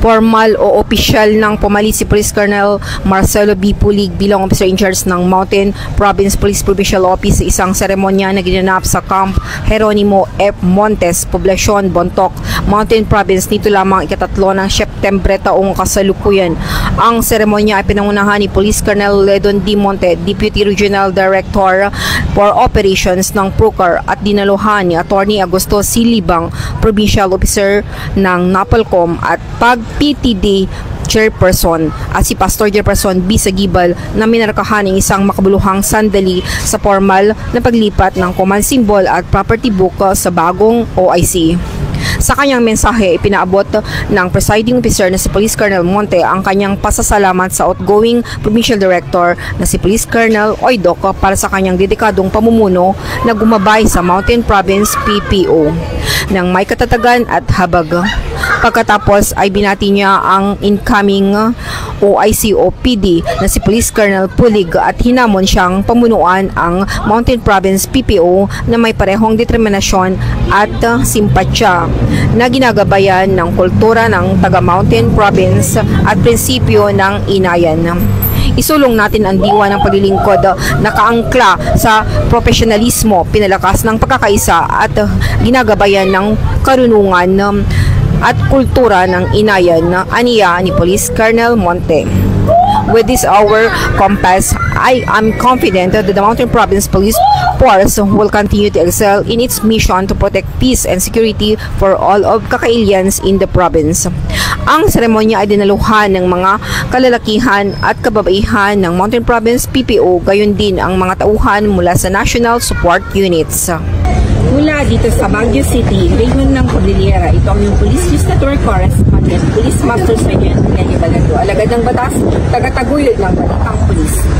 Formal o opisyal ng pumalit si Police Colonel Marcelo B. Pulig bilang officer in charge ng Mountain Province Police Provincial Office sa isang seremonya na ginanap sa Camp Jeronimo F. Montes, Poblacion, Bontoc, Mountain Province nito lamang ikatatlo ng Septembre taong kasalukuyan. Ang seremonya ay pinangunahan ni Police Colonel Ledon D. Monte, Deputy Regional Director for Operations ng PROCAR at dinaluhan ni Attorney Augusto Silibang, Provincial Officer ng NAPOLCOM at PTD Chairperson at si Pastor Jefferson B. Sagibal na minarkahan ng isang makabuluhang sandali sa formal na paglipat ng command symbol at property book sa bagong OIC. Sa kanyang mensahe, ipinaabot ng presiding officer na si Police Colonel Monte ang kanyang pasasalamat sa outgoing Provincial Director na si Police Colonel Oidoc para sa kanyang dedikadong pamumuno na gumabay sa Mountain Province PPO ng may katatagan at habag. Pagkatapos ay binati niya ang incoming OIC o PD na si Police Colonel Pulig at hinamon siyang pamunuan ang Mountain Province PPO na may parehong determinasyon at simpatsya na ginagabayan ng kultura ng taga-Mountain Province at prinsipyo ng inayan. Isulong natin ang diwa ng paglilingkod na kaangkla sa profesionalismo, pinalakas ng pagkakaisa at ginagabayan ng karunungan at kultura ng inayan, aniya ni Police Colonel Monte. With this our compass, I am confident that the Mountain Province Police Force will continue to excel in its mission to protect peace and security for all of Cakailians in the province. Ang seremonya ay dinaluhan ng mga kalalakihan at kababaihan ng Mountain Province PPO, gayon din ang mga tauhan mula sa National Support Units. Mula dito sa Baguio City, Raymond ng Cordillera, ito ang yung Police News Network Correspondent, Police Master Sergeant Lenny Balado, alagad ng batas, tagataguyod ng Balitang Pulis.